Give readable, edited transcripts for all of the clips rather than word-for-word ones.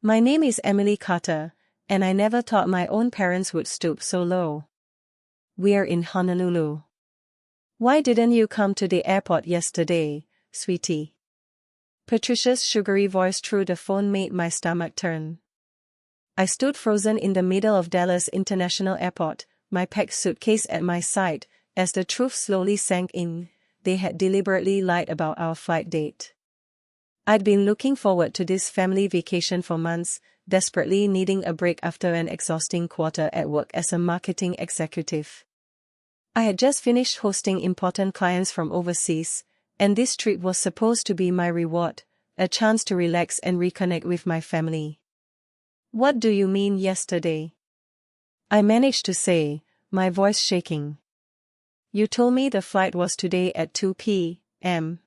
My name is Emily Carter, and I never thought my own parents would stoop so low. We're in Honolulu. Why didn't you come to the airport yesterday, sweetie? Patricia's sugary voice through the phone made my stomach turn. I stood frozen in the middle of Dallas International Airport, my packed suitcase at my side, as the truth slowly sank in. They had deliberately lied about our flight date. I'd been looking forward to this family vacation for months, desperately needing a break after an exhausting quarter at work as a marketing executive. I had just finished hosting important clients from overseas, and this trip was supposed to be my reward, a chance to relax and reconnect with my family. What do you mean yesterday? I managed to say, my voice shaking. You told me the flight was today at 2 p.m.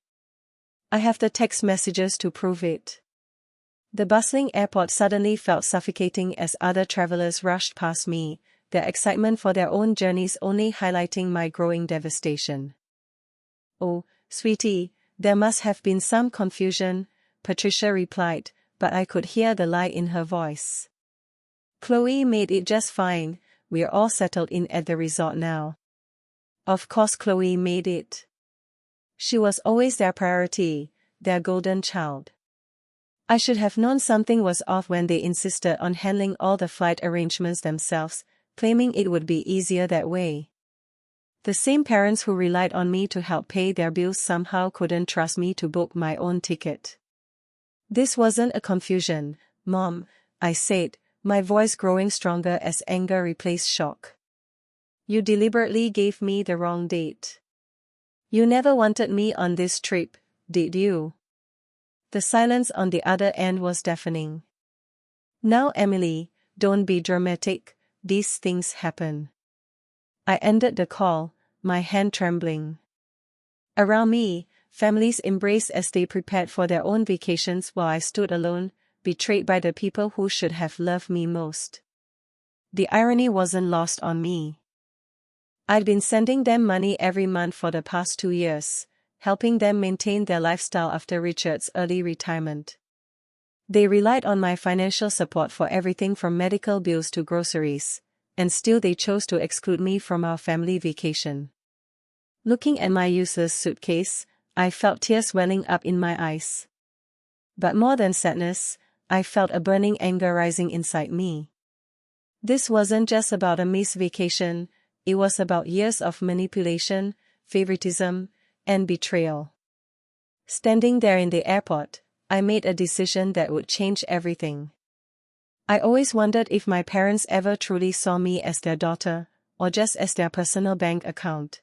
I have the text messages to prove it. The bustling airport suddenly felt suffocating as other travelers rushed past me, their excitement for their own journeys only highlighting my growing devastation. Oh, sweetie, there must have been some confusion, Patricia replied, but I could hear the lie in her voice. Chloe made it just fine, we're all settled in at the resort now. Of course Chloe made it. She was always their priority, their golden child. I should have known something was off when they insisted on handling all the flight arrangements themselves, claiming it would be easier that way. The same parents who relied on me to help pay their bills somehow couldn't trust me to book my own ticket. This wasn't a confusion, Mom, I said, my voice growing stronger as anger replaced shock. You deliberately gave me the wrong date. You never wanted me on this trip, did you? The silence on the other end was deafening. Now Emily, don't be dramatic, these things happen. I ended the call, my hand trembling. Around me, families embraced as they prepared for their own vacations while I stood alone, betrayed by the people who should have loved me most. The irony wasn't lost on me. I'd been sending them money every month for the past 2 years, helping them maintain their lifestyle after Richard's early retirement. They relied on my financial support for everything from medical bills to groceries, and still they chose to exclude me from our family vacation. Looking at my useless suitcase, I felt tears welling up in my eyes. But more than sadness, I felt a burning anger rising inside me. This wasn't just about a missed vacation, it was about years of manipulation, favoritism, and betrayal. Standing there in the airport, I made a decision that would change everything. I always wondered if my parents ever truly saw me as their daughter, or just as their personal bank account.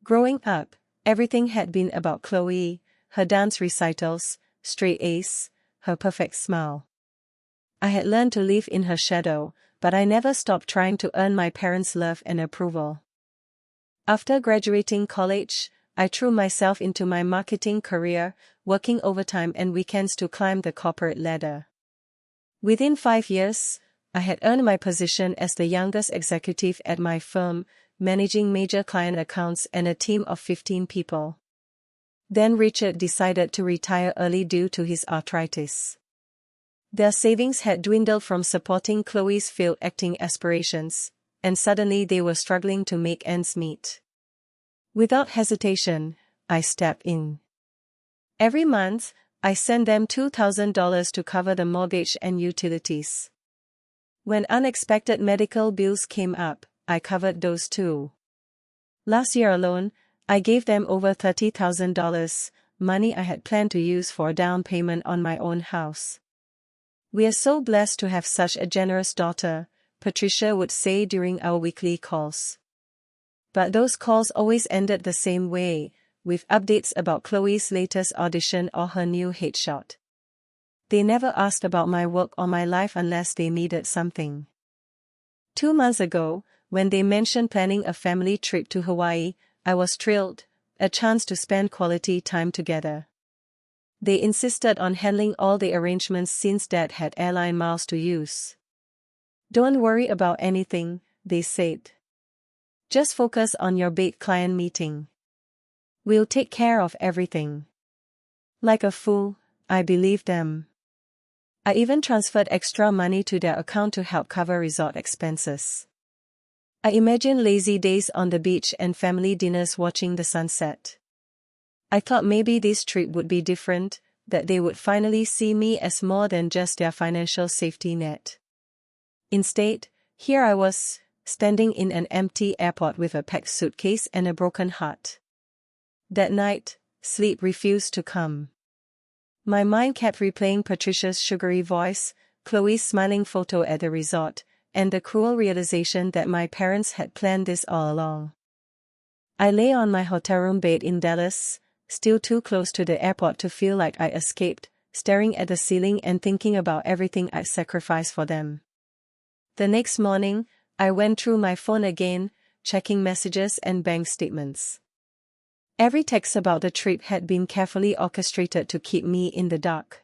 Growing up, everything had been about Chloe, her dance recitals, straight A's, her perfect smile. I had learned to live in her shadow, but I never stopped trying to earn my parents' love and approval. After graduating college, I threw myself into my marketing career, working overtime and weekends to climb the corporate ladder. Within 5 years, I had earned my position as the youngest executive at my firm, managing major client accounts and a team of 15 people. Then Richard decided to retire early due to his arthritis. Their savings had dwindled from supporting Chloe's failed acting aspirations, and suddenly they were struggling to make ends meet. Without hesitation, I stepped in. Every month, I sent them $2,000 to cover the mortgage and utilities. When unexpected medical bills came up, I covered those too. Last year alone, I gave them over $30,000, money I had planned to use for a down payment on my own house. We are so blessed to have such a generous daughter, Patricia would say during our weekly calls. But those calls always ended the same way, with updates about Chloe's latest audition or her new headshot. They never asked about my work or my life unless they needed something. 2 months ago, when they mentioned planning a family trip to Hawaii, I was thrilled, a chance to spend quality time together. They insisted on handling all the arrangements since Dad had airline miles to use. Don't worry about anything, they said. Just focus on your big client meeting. We'll take care of everything. Like a fool, I believed them. I even transferred extra money to their account to help cover resort expenses. I imagined lazy days on the beach and family dinners watching the sunset. I thought maybe this trip would be different, that they would finally see me as more than just their financial safety net. Instead, here I was, standing in an empty airport with a packed suitcase and a broken heart. That night, sleep refused to come. My mind kept replaying Patricia's sugary voice, Chloe's smiling photo at the resort, and the cruel realization that my parents had planned this all along. I lay on my hotel room bed in Dallas, still too close to the airport to feel like I escaped, staring at the ceiling and thinking about everything I'd sacrificed for them. The next morning, I went through my phone again, checking messages and bank statements. Every text about the trip had been carefully orchestrated to keep me in the dark.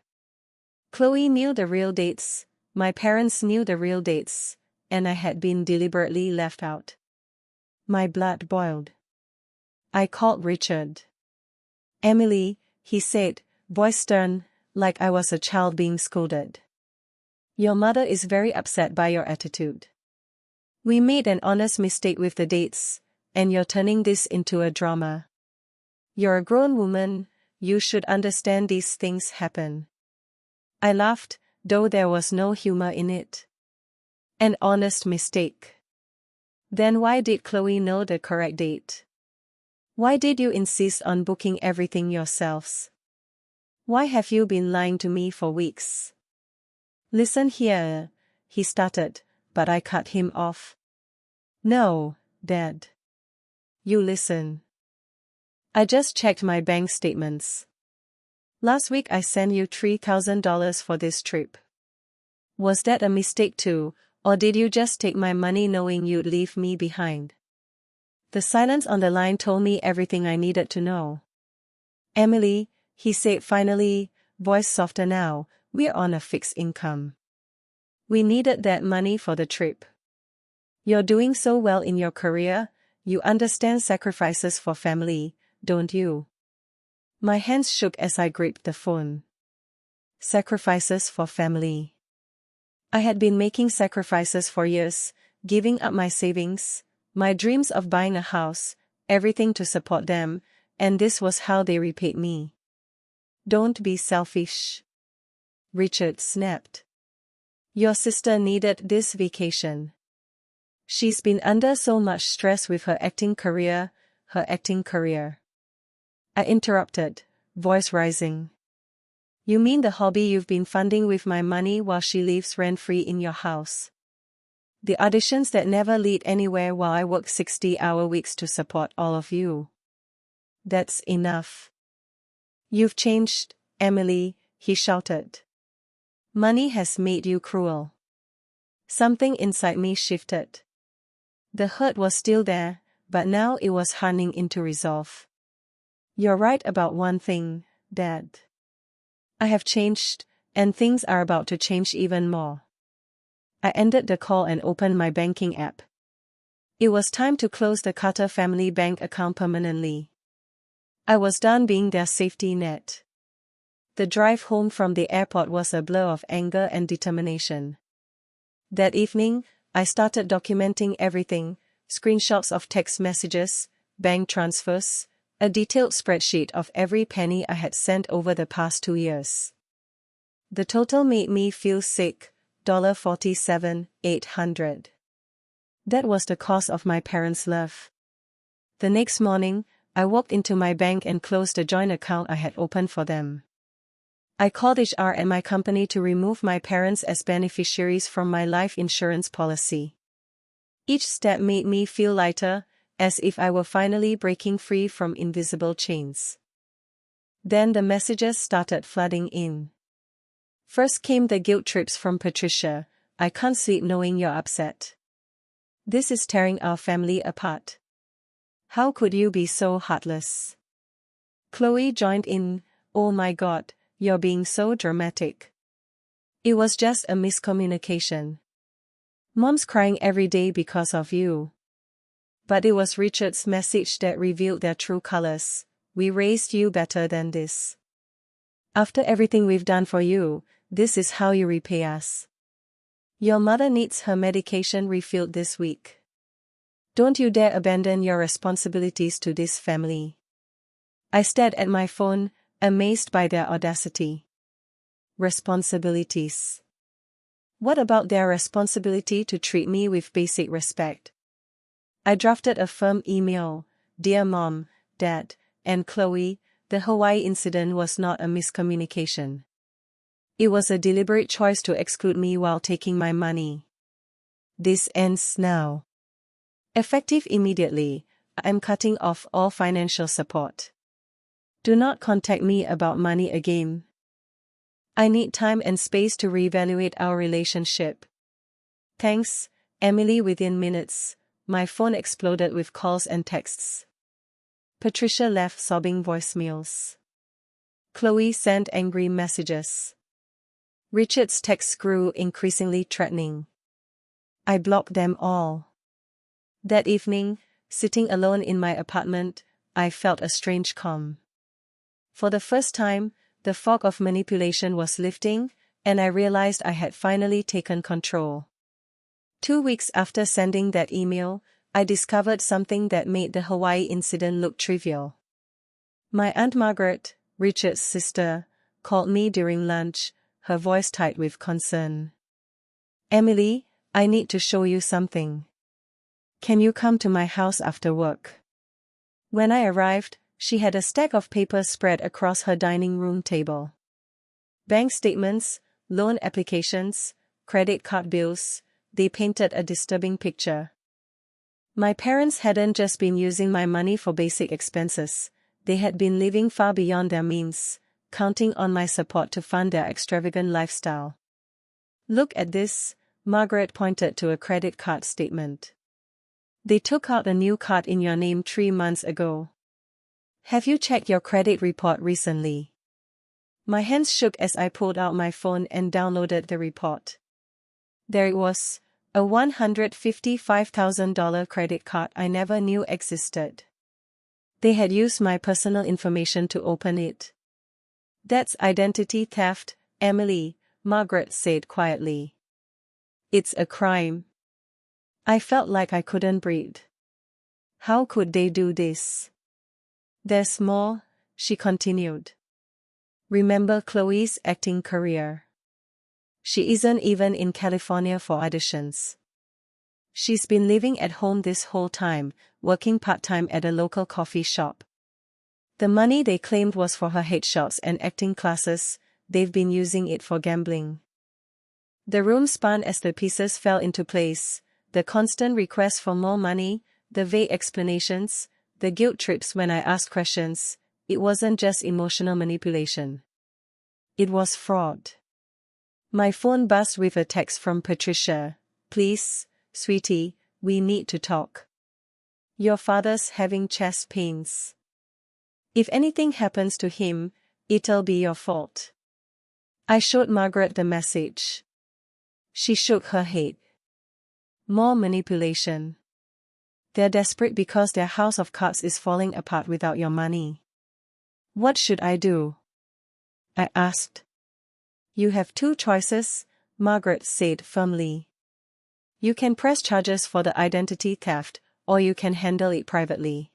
Chloe knew the real dates, my parents knew the real dates, and I had been deliberately left out. My blood boiled. I called Richard. "Emily," he said, voice stern, like I was a child being scolded. "Your mother is very upset by your attitude. We made an honest mistake with the dates, and you're turning this into a drama. You're a grown woman, you should understand these things happen." I laughed, though there was no humor in it. An honest mistake. Then why did Chloe know the correct date? Why did you insist on booking everything yourselves? Why have you been lying to me for weeks? "Listen here," he started, but I cut him off. "No, Dad. You listen. I just checked my bank statements. Last week I sent you $3,000 for this trip. Was that a mistake too, or did you just take my money knowing you'd leave me behind?" The silence on the line told me everything I needed to know. "Emily," he said finally, voice softer now, "we're on a fixed income. We needed that money for the trip. You're doing so well in your career, you understand sacrifices for family, don't you?" My hands shook as I gripped the phone. Sacrifices for family. I had been making sacrifices for years, giving up my savings, my dreams of buying a house, everything to support them, and this was how they repaid me. "Don't be selfish," Richard snapped. "Your sister needed this vacation. She's been under so much stress with her acting career. I interrupted, voice rising. "You mean the hobby you've been funding with my money while she lives rent-free in your house? The auditions that never lead anywhere while I work 60-hour weeks to support all of you. That's enough. You've changed, Emily," he shouted. "Money has made you cruel." Something inside me shifted. The hurt was still there, but now it was hardening into resolve. "You're right about one thing, Dad. I have changed, and things are about to change even more." I ended the call and opened my banking app. It was time to close the Carter family bank account permanently. I was done being their safety net. The drive home from the airport was a blur of anger and determination. That evening, I started documenting everything, screenshots of text messages, bank transfers, a detailed spreadsheet of every penny I had sent over the past 2 years. The total made me feel sick, $47,800. That was the cost of my parents' love. The next morning, I walked into my bank and closed the joint account I had opened for them. I called HR at my company to remove my parents as beneficiaries from my life insurance policy. Each step made me feel lighter, as if I were finally breaking free from invisible chains. Then the messages started flooding in. First came the guilt trips from Patricia. "I can't sleep knowing you're upset. This is tearing our family apart. How could you be so heartless?" Chloe joined in, "Oh my God, you're being so dramatic. It was just a miscommunication. Mom's crying every day because of you." But it was Richard's message that revealed their true colors. "We raised you better than this. After everything we've done for you, This is how you repay us. Your mother needs her medication refilled this week. Don't you dare abandon your responsibilities to this family. I stared at my phone, amazed by their audacity. Responsibilities. What about their responsibility to treat me with basic respect? I drafted a firm email. Dear Mom, Dad, and Chloe, the Hawaii incident was not a miscommunication. It was a deliberate choice to exclude me while taking my money. This ends now. Effective immediately, I'm cutting off all financial support. Do not contact me about money again. I need time and space to reevaluate our relationship. Thanks, Emily. Within minutes, my phone exploded with calls and texts. Patricia left sobbing voicemails. Chloe sent angry messages. Richard's texts grew increasingly threatening. I blocked them all. That evening, sitting alone in my apartment, I felt a strange calm. For the first time, the fog of manipulation was lifting, and I realized I had finally taken control. 2 weeks after sending that email, I discovered something that made the Hawaii incident look trivial. My Aunt Margaret, Richard's sister, called me during lunch, her voice tight with concern. Emily, I need to show you something. Can you come to my house after work? When I arrived, she had a stack of papers spread across her dining room table. Bank statements, loan applications, credit card bills, they painted a disturbing picture. My parents hadn't just been using my money for basic expenses, they had been living far beyond their means, counting on my support to fund their extravagant lifestyle. Look at this, Margaret pointed to a credit card statement. They took out a new card in your name 3 months ago. Have you checked your credit report recently? My hands shook as I pulled out my phone and downloaded the report. There it was, a $155,000 credit card I never knew existed. They had used my personal information to open it. That's identity theft, Emily, Margaret said quietly. It's a crime. I felt like I couldn't breathe. How could they do this? There's more, she continued. Remember Chloe's acting career. She isn't even in California for auditions. She's been living at home this whole time, working part-time at a local coffee shop. The money they claimed was for her headshots and acting classes, they've been using it for gambling. The room spun as the pieces fell into place, the constant requests for more money, the vague explanations, the guilt trips when I asked questions. It wasn't just emotional manipulation. It was fraud. My phone buzzed with a text from Patricia. Please, sweetie, we need to talk. Your father's having chest pains. If anything happens to him, it'll be your fault. I showed Margaret the message. She shook her head. More manipulation. They're desperate because their house of cards is falling apart without your money. What should I do? I asked. You have 2 choices, Margaret said firmly. You can press charges for the identity theft, or you can handle it privately.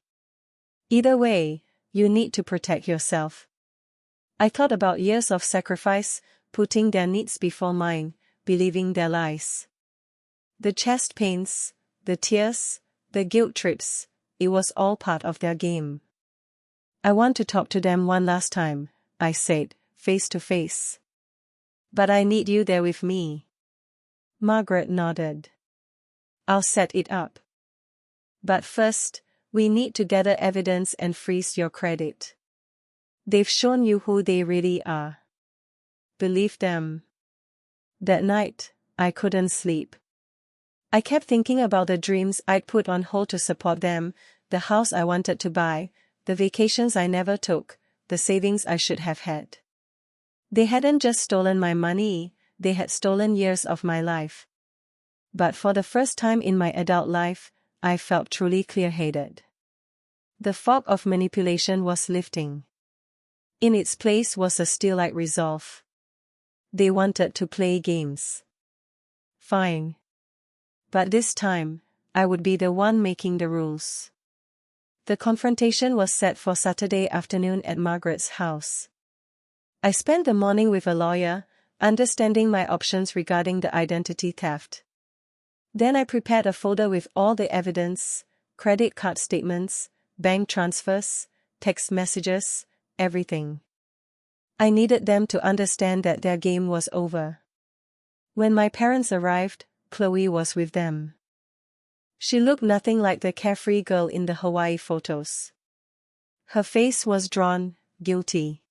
Either way, you need to protect yourself. I thought about years of sacrifice, putting their needs before mine, believing their lies. The chest pains, the tears, the guilt trips, it was all part of their game. I want to talk to them one last time, I said, face to face. But I need you there with me. Margaret nodded. I'll set it up. But first, we need to gather evidence and freeze your credit. They've shown you who they really are. Believe them. That night, I couldn't sleep. I kept thinking about the dreams I'd put on hold to support them, the house I wanted to buy, the vacations I never took, the savings I should have had. They hadn't just stolen my money, they had stolen years of my life. But for the first time in my adult life, I felt truly clear-headed. The fog of manipulation was lifting. In its place was a steel-like resolve. They wanted to play games. Fine. But this time, I would be the one making the rules. The confrontation was set for Saturday afternoon at Margaret's house. I spent the morning with a lawyer, understanding my options regarding the identity theft. Then I prepared a folder with all the evidence, credit card statements, bank transfers, text messages, everything. I needed them to understand that their game was over. When my parents arrived, Chloe was with them. She looked nothing like the carefree girl in the Hawaii photos. Her face was drawn, guilty.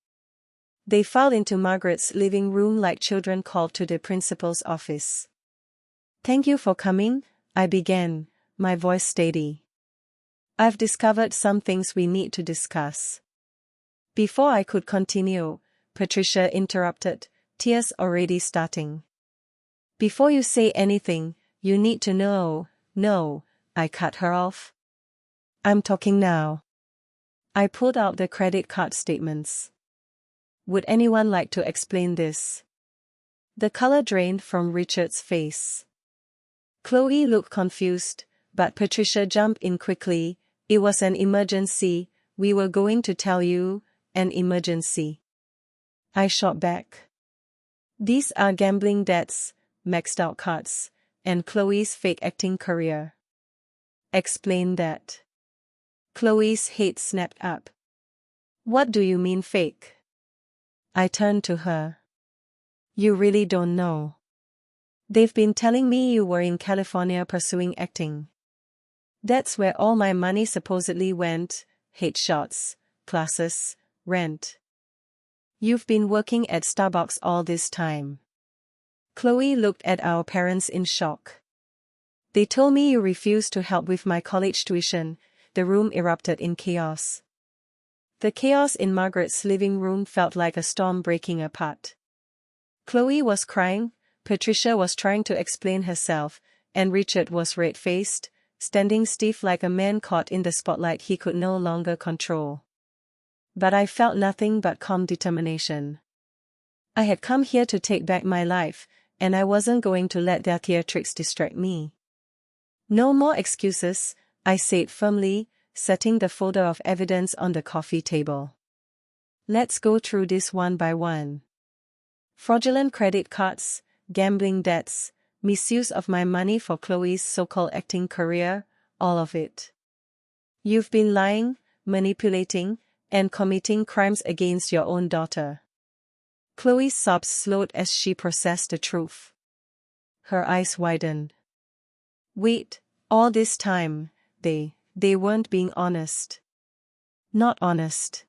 They filed into Margaret's living room like children called to the principal's office. "Thank you for coming," I began, my voice steady. "I've discovered some things we need to discuss." Before I could continue, Patricia interrupted, tears already starting. "Before you say anything, you need to know." "No," I cut her off. "I'm talking now." I pulled out the credit card statements. "Would anyone like to explain this?" The color drained from Richard's face. Chloe looked confused, but Patricia jumped in quickly. "It was an emergency, we were going to tell you, an emergency." I shot back. "These are gambling debts, maxed out cards, and Chloe's fake acting career." "Explain that." Chloe's head snapped up. "What do you mean fake?" I turned to her. "You really don't know. They've been telling me you were in California pursuing acting. That's where all my money supposedly went, headshots, classes, rent. You've been working at Starbucks all this time." Chloe looked at our parents in shock. "They told me you refused to help with my college tuition." The room erupted in chaos. The chaos in Margaret's living room felt like a storm breaking apart. Chloe was crying, Patricia was trying to explain herself, and Richard was red-faced, standing stiff like a man caught in the spotlight he could no longer control. But I felt nothing but calm determination. I had come here to take back my life, and I wasn't going to let their theatrics distract me. "No more excuses," I said firmly, setting the folder of evidence on the coffee table. "Let's go through this one by one. Fraudulent credit cards, gambling debts, misuse of my money for Chloe's so-called acting career, all of it. You've been lying, manipulating, and committing crimes against your own daughter." Chloe's sobs slowed as she processed the truth. Her eyes widened. "Wait, all this time, they weren't being honest." "Not honest,"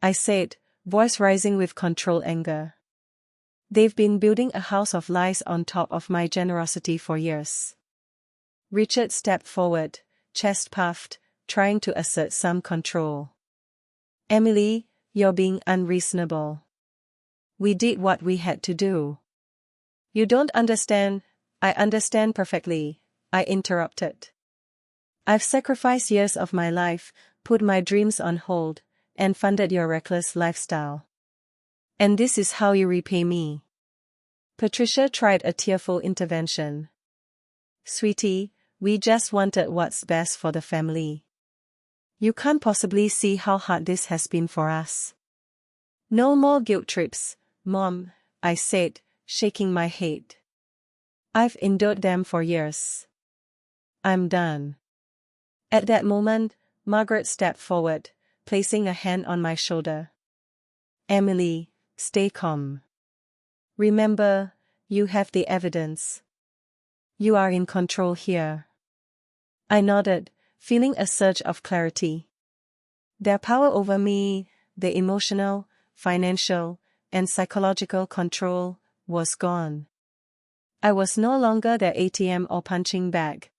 I said, voice rising with controlled anger. "They've been building a house of lies on top of my generosity for years." Richard stepped forward, chest puffed, trying to assert some control. "Emily, you're being unreasonable. We did what we had to do." "You don't understand." "I understand perfectly," I interrupted. "I've sacrificed years of my life, put my dreams on hold, and funded your reckless lifestyle. And this is how you repay me." Patricia tried a tearful intervention. "Sweetie, we just wanted what's best for the family. You can't possibly see how hard this has been for us." "No more guilt trips, Mom," I said, shaking my head. "I've endured them for years. I'm done." At that moment, Margaret stepped forward, placing a hand on my shoulder. "Emily, stay calm. Remember, you have the evidence. You are in control here." I nodded, feeling a surge of clarity. Their power over me, the emotional, financial, and psychological control, was gone. I was no longer their ATM or punching bag.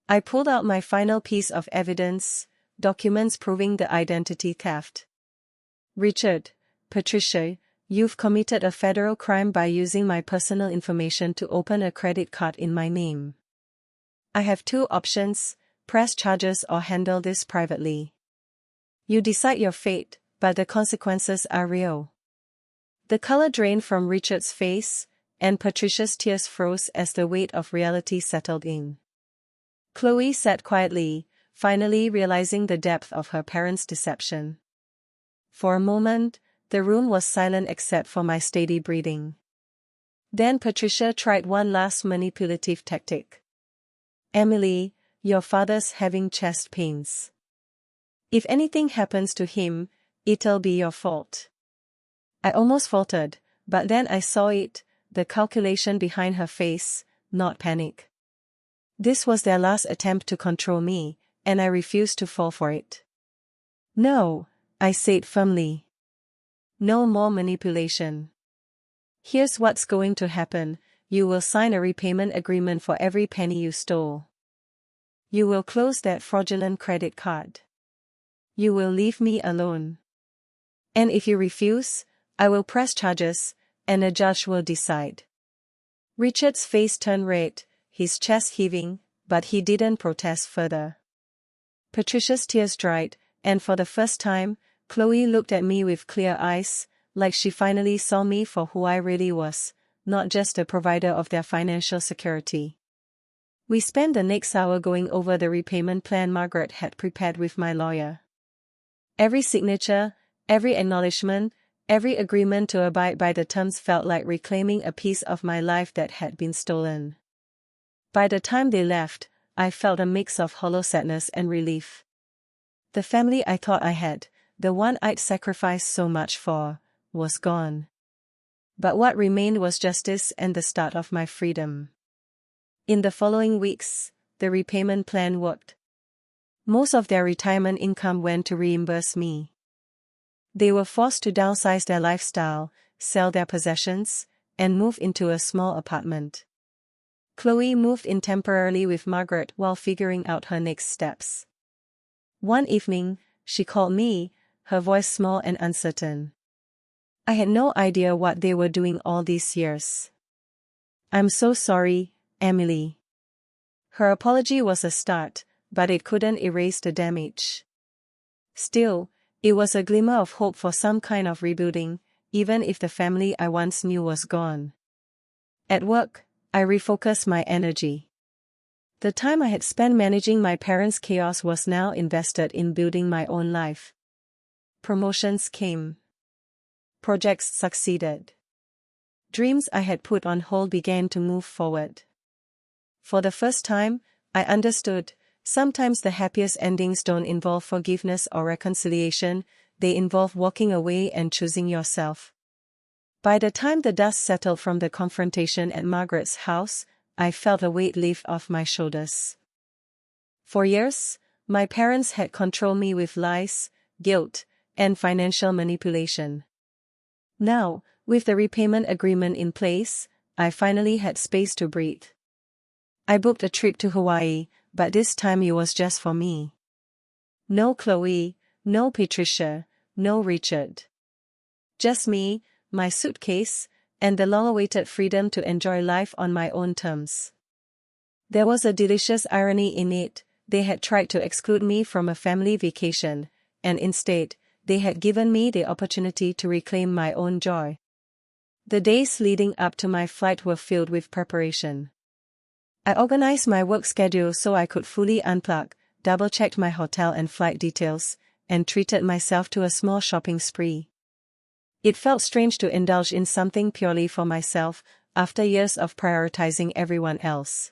I pulled out my final piece of evidence, documents proving the identity theft. "Richard, Patricia, you've committed a federal crime by using my personal information to open a credit card in my name. I have two options: press charges or handle this privately. You decide your fate, but the consequences are real." The color drained from Richard's face, and Patricia's tears froze as the weight of reality settled in. Chloe sat quietly, finally realizing the depth of her parents' deception. For a moment, the room was silent except for my steady breathing. Then Patricia tried one last manipulative tactic. "Emily, your father's having chest pains. If anything happens to him, it'll be your fault." I almost faltered, but then I saw it, the calculation behind her face, not panic. This was their last attempt to control me, and I refused to fall for it. "No," I said firmly. "No more manipulation. Here's what's going to happen: you will sign a repayment agreement for every penny you stole. You will close that fraudulent credit card. You will leave me alone. And if you refuse, I will press charges, and a judge will decide." Richard's face turned red, his chest heaving, but he didn't protest further. Patricia's tears dried, and for the first time, Chloe looked at me with clear eyes, like she finally saw me for who I really was, not just a provider of their financial security. We spent the next hour going over the repayment plan Margaret had prepared with my lawyer. Every signature, every acknowledgement, every agreement to abide by the terms felt like reclaiming a piece of my life that had been stolen. By the time they left, I felt a mix of hollow sadness and relief. The family I thought I had, the one I'd sacrificed so much for, was gone. But what remained was justice and the start of my freedom. In the following weeks, the repayment plan worked. Most of their retirement income went to reimburse me. They were forced to downsize their lifestyle, sell their possessions, and move into a small apartment. Chloe moved in temporarily with Margaret while figuring out her next steps. One evening, she called me, her voice small and uncertain. I had no idea what they were doing all these years. "I'm so sorry, Emily." Her apology was a start, but it couldn't erase the damage. Still, it was a glimmer of hope for some kind of rebuilding, even if the family I once knew was gone. At work, I refocused my energy. The time I had spent managing my parents' chaos was now invested in building my own life. Promotions came. Projects succeeded. Dreams I had put on hold began to move forward. For the first time, I understood, sometimes the happiest endings don't involve forgiveness or reconciliation, they involve walking away and choosing yourself. By the time the dust settled from the confrontation at Margaret's house, I felt a weight lift off my shoulders. For years, my parents had controlled me with lies, guilt, and financial manipulation. Now, with the repayment agreement in place, I finally had space to breathe. I booked a trip to Hawaii, but this time it was just for me. No Chloe, no Patricia, no Richard. Just me, my suitcase, and the long-awaited freedom to enjoy life on my own terms. There was a delicious irony in it. They had tried to exclude me from a family vacation, and instead, they had given me the opportunity to reclaim my own joy. The days leading up to my flight were filled with preparation. I organized my work schedule so I could fully unplug, double-checked my hotel and flight details, and treated myself to a small shopping spree. It felt strange to indulge in something purely for myself, after years of prioritizing everyone else.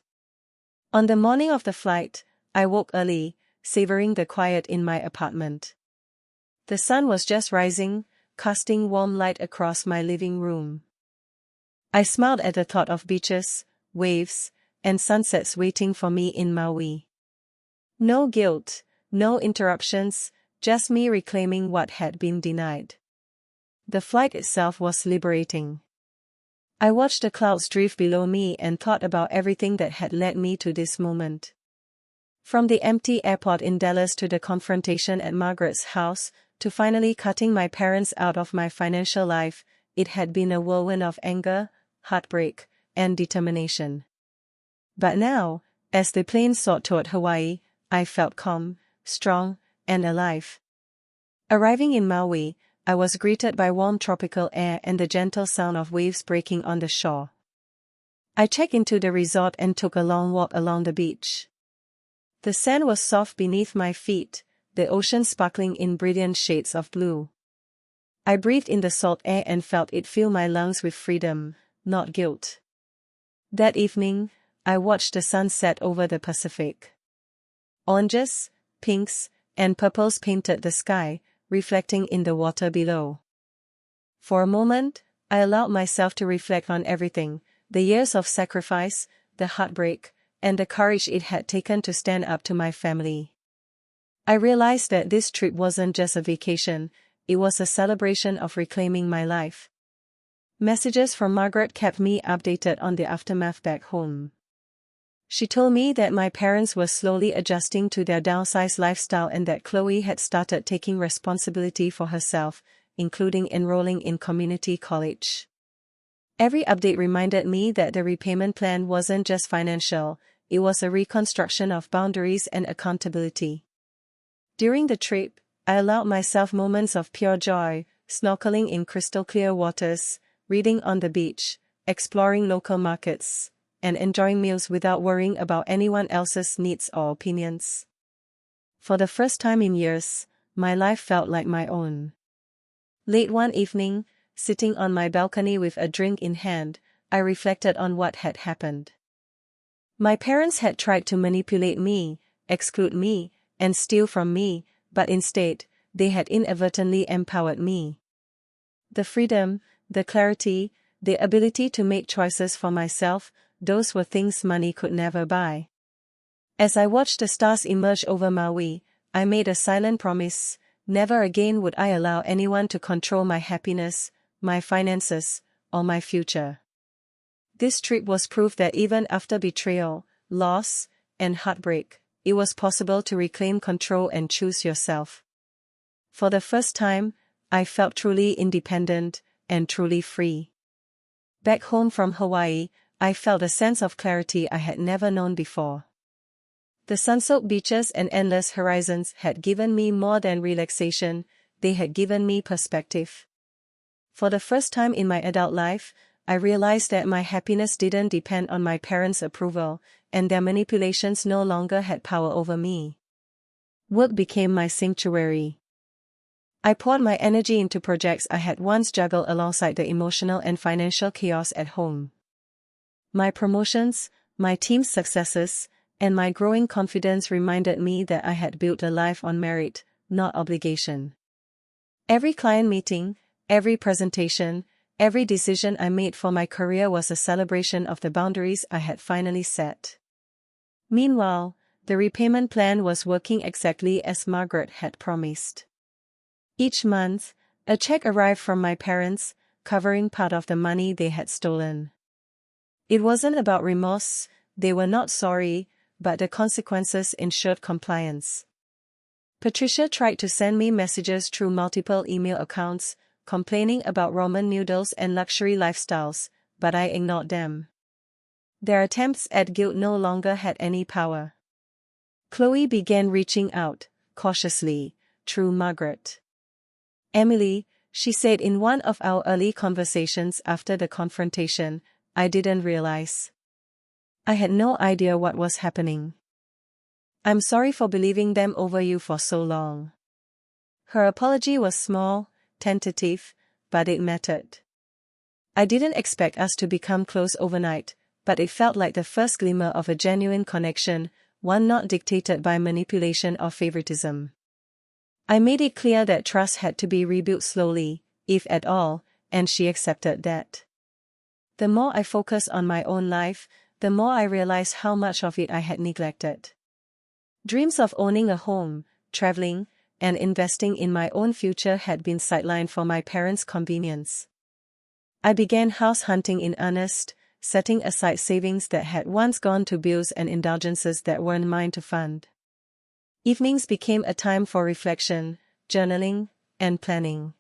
On the morning of the flight, I woke early, savoring the quiet in my apartment. The sun was just rising, casting warm light across my living room. I smiled at the thought of beaches, waves, and sunsets waiting for me in Maui. No guilt, no interruptions, just me reclaiming what had been denied. The flight itself was liberating. I watched the clouds drift below me and thought about everything that had led me to this moment. From the empty airport in Dallas to the confrontation at Margaret's house, to finally cutting my parents out of my financial life, it had been a whirlwind of anger, heartbreak, and determination. But now, as the plane soared toward Hawaii, I felt calm, strong, and alive. Arriving in Maui, I was greeted by warm tropical air and the gentle sound of waves breaking on the shore. I checked into the resort and took a long walk along the beach. The sand was soft beneath my feet, the ocean sparkling in brilliant shades of blue. I breathed in the salt air and felt it fill my lungs with freedom, not guilt. That evening, I watched the sun set over the Pacific. Oranges, pinks, and purples painted the sky, reflecting in the water below. For a moment, I allowed myself to reflect on everything, the years of sacrifice, the heartbreak, and the courage it had taken to stand up to my family. I realized that this trip wasn't just a vacation, it was a celebration of reclaiming my life. Messages from Margaret kept me updated on the aftermath back home. She told me that my parents were slowly adjusting to their downsized lifestyle and that Chloe had started taking responsibility for herself, including enrolling in community college. Every update reminded me that the repayment plan wasn't just financial, it was a reconstruction of boundaries and accountability. During the trip, I allowed myself moments of pure joy, snorkeling in crystal clear waters, reading on the beach, exploring local markets, and enjoying meals without worrying about anyone else's needs or opinions. For the first time in years, my life felt like my own. Late one evening, sitting on my balcony with a drink in hand, I reflected on what had happened. My parents had tried to manipulate me, exclude me, and steal from me, but instead, they had inadvertently empowered me. The freedom, the clarity, the ability to make choices for myself, those were things money could never buy. As I watched the stars emerge over Maui, I made a silent promise: never again would I allow anyone to control my happiness, my finances, or my future. This trip was proof that even after betrayal, loss, and heartbreak, it was possible to reclaim control and choose yourself. For the first time, I felt truly independent and truly free. Back home from Hawaii, I felt a sense of clarity I had never known before. The sun-soaked beaches and endless horizons had given me more than relaxation, they had given me perspective. For the first time in my adult life, I realized that my happiness didn't depend on my parents' approval, and their manipulations no longer had power over me. Work became my sanctuary. I poured my energy into projects I had once juggled alongside the emotional and financial chaos at home. My promotions, my team's successes, and my growing confidence reminded me that I had built a life on merit, not obligation. Every client meeting, every presentation, every decision I made for my career was a celebration of the boundaries I had finally set. Meanwhile, the repayment plan was working exactly as Margaret had promised. Each month, a check arrived from my parents, covering part of the money they had stolen. It wasn't about remorse, they were not sorry, but the consequences ensured compliance. Patricia tried to send me messages through multiple email accounts, complaining about ramen noodles and luxury lifestyles, but I ignored them. Their attempts at guilt no longer had any power. Chloe began reaching out, cautiously, through Margaret. "Emily," she said in one of our early conversations after the confrontation, "I didn't realize. I had no idea what was happening. I'm sorry for believing them over you for so long." Her apology was small, tentative, but it mattered. I didn't expect us to become close overnight, but it felt like the first glimmer of a genuine connection, one not dictated by manipulation or favoritism. I made it clear that trust had to be rebuilt slowly, if at all, and she accepted that. The more I focused on my own life, the more I realized how much of it I had neglected. Dreams of owning a home, traveling, and investing in my own future had been sidelined for my parents' convenience. I began house hunting in earnest, setting aside savings that had once gone to bills and indulgences that weren't mine to fund. Evenings became a time for reflection, journaling, and planning.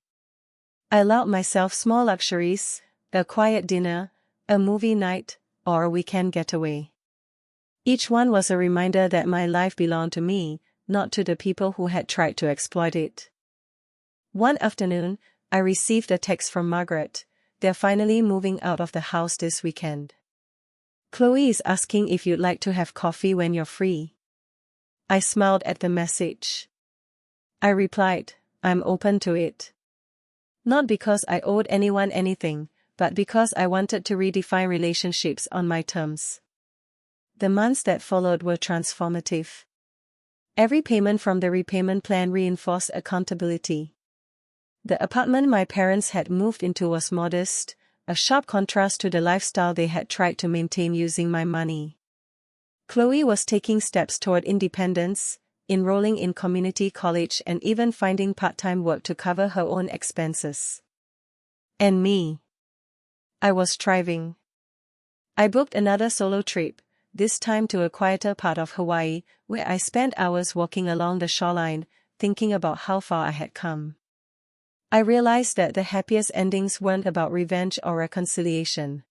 I allowed myself small luxuries, a quiet dinner, a movie night, or a weekend getaway. Each one was a reminder that my life belonged to me, not to the people who had tried to exploit it. One afternoon, I received a text from Margaret. They're finally moving out of the house this weekend. Chloe is asking if you'd like to have coffee when you're free. I smiled at the message. I replied, I'm open to it. Not because I owed anyone anything, but because I wanted to redefine relationships on my terms. The months that followed were transformative. Every payment from the repayment plan reinforced accountability. The apartment my parents had moved into was modest, a sharp contrast to the lifestyle they had tried to maintain using my money. Chloe was taking steps toward independence, enrolling in community college and even finding part-time work to cover her own expenses. And me? I was thriving. I booked another solo trip, this time to a quieter part of Hawaii, where I spent hours walking along the shoreline, thinking about how far I had come. I realized that the happiest endings weren't about revenge or reconciliation.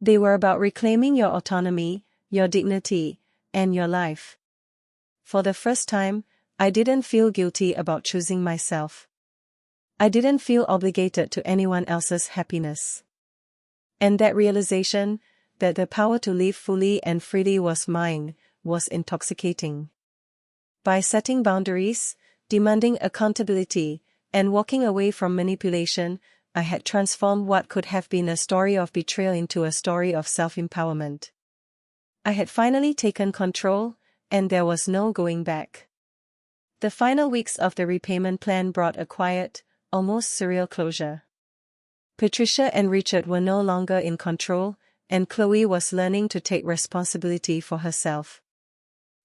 They were about reclaiming your autonomy, your dignity, and your life. For the first time, I didn't feel guilty about choosing myself. I didn't feel obligated to anyone else's happiness. And that realization, that the power to live fully and freely was mine, was intoxicating. By setting boundaries, demanding accountability, and walking away from manipulation, I had transformed what could have been a story of betrayal into a story of self-empowerment. I had finally taken control, and there was no going back. The final weeks of the repayment plan brought a quiet, almost surreal closure. Patricia and Richard were no longer in control, and Chloe was learning to take responsibility for herself.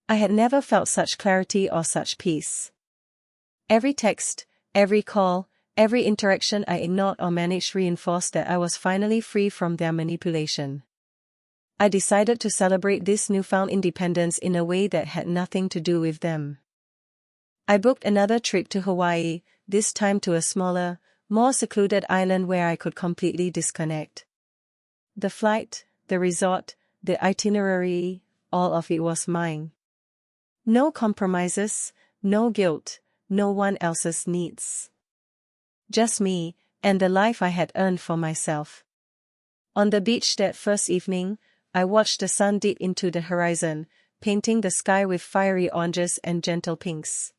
I had never felt such clarity or such peace. Every text, every call, every interaction I ignored or managed reinforced that I was finally free from their manipulation. I decided to celebrate this newfound independence in a way that had nothing to do with them. I booked another trip to Hawaii, this time to a smaller, more secluded island where I could completely disconnect. The flight, the resort, the itinerary, all of it was mine. No compromises, no guilt, no one else's needs. Just me, and the life I had earned for myself. On the beach that first evening, I watched the sun dip into the horizon, painting the sky with fiery oranges and gentle pinks.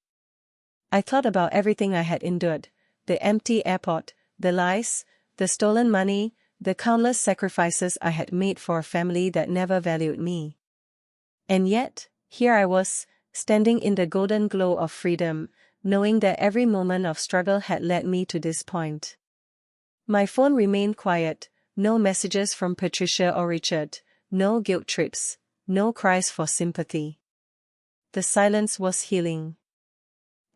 I thought about everything I had endured, the empty airport, the lies, the stolen money, the countless sacrifices I had made for a family that never valued me. And yet, here I was, standing in the golden glow of freedom, knowing that every moment of struggle had led me to this point. My phone remained quiet, no messages from Patricia or Richard, no guilt trips, no cries for sympathy. The silence was healing.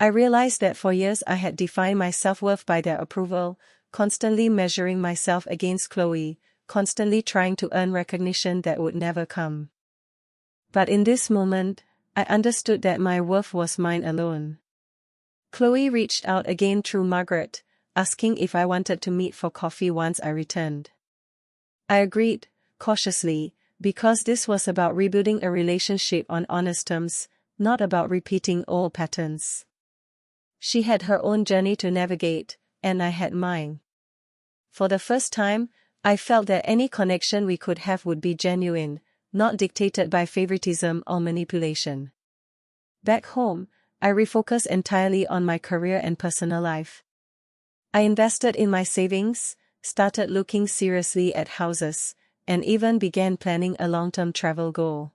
I realized that for years I had defined my self-worth by their approval, constantly measuring myself against Chloe, constantly trying to earn recognition that would never come. But in this moment, I understood that my worth was mine alone. Chloe reached out again through Margaret, asking if I wanted to meet for coffee once I returned. I agreed, cautiously, because this was about rebuilding a relationship on honest terms, not about repeating old patterns. She had her own journey to navigate, and I had mine. For the first time, I felt that any connection we could have would be genuine, not dictated by favoritism or manipulation. Back home, I refocused entirely on my career and personal life. I invested in my savings, started looking seriously at houses, and even began planning a long-term travel goal.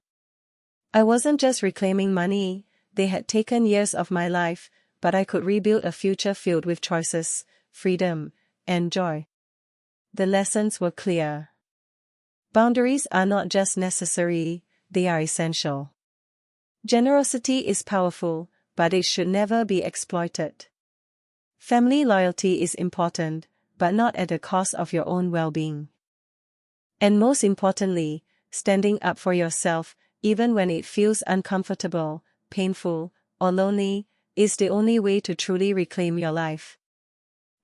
I wasn't just reclaiming money, they had taken years of my life, but I could rebuild a future filled with choices, freedom, and joy. The lessons were clear. Boundaries are not just necessary, they are essential. Generosity is powerful, but it should never be exploited. Family loyalty is important, but not at the cost of your own well-being. And most importantly, standing up for yourself, even when it feels uncomfortable, painful, or lonely, is the only way to truly reclaim your life.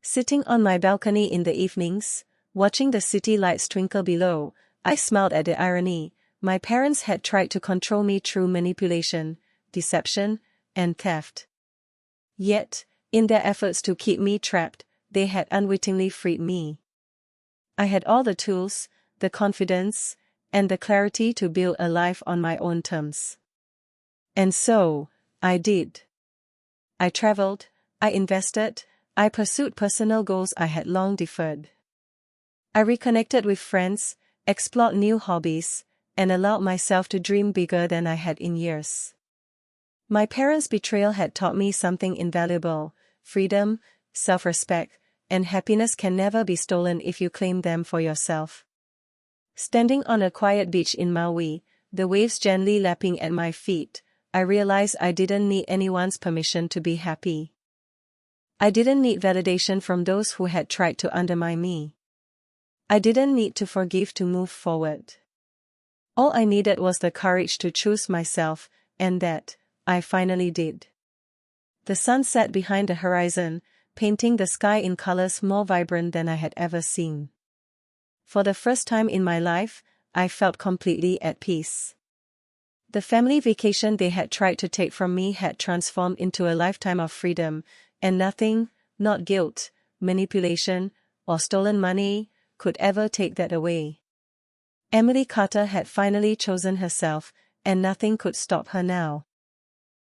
Sitting on my balcony in the evenings, watching the city lights twinkle below, I smiled at the irony. My parents had tried to control me through manipulation, deception, and theft. Yet, in their efforts to keep me trapped, they had unwittingly freed me. I had all the tools, the confidence, and the clarity to build a life on my own terms. And so, I did. I traveled, I invested, I pursued personal goals I had long deferred. I reconnected with friends, explored new hobbies, and allowed myself to dream bigger than I had in years. My parents' betrayal had taught me something invaluable: freedom, self-respect, and happiness can never be stolen if you claim them for yourself. Standing on a quiet beach in Maui, the waves gently lapping at my feet, I realized I didn't need anyone's permission to be happy. I didn't need validation from those who had tried to undermine me. I didn't need to forgive to move forward. All I needed was the courage to choose myself, and that, I finally did. The sun set behind the horizon, painting the sky in colors more vibrant than I had ever seen. For the first time in my life, I felt completely at peace. The family vacation they had tried to take from me had transformed into a lifetime of freedom, and nothing, not guilt, manipulation, or stolen money, could ever take that away. Emily Carter had finally chosen herself, and nothing could stop her now.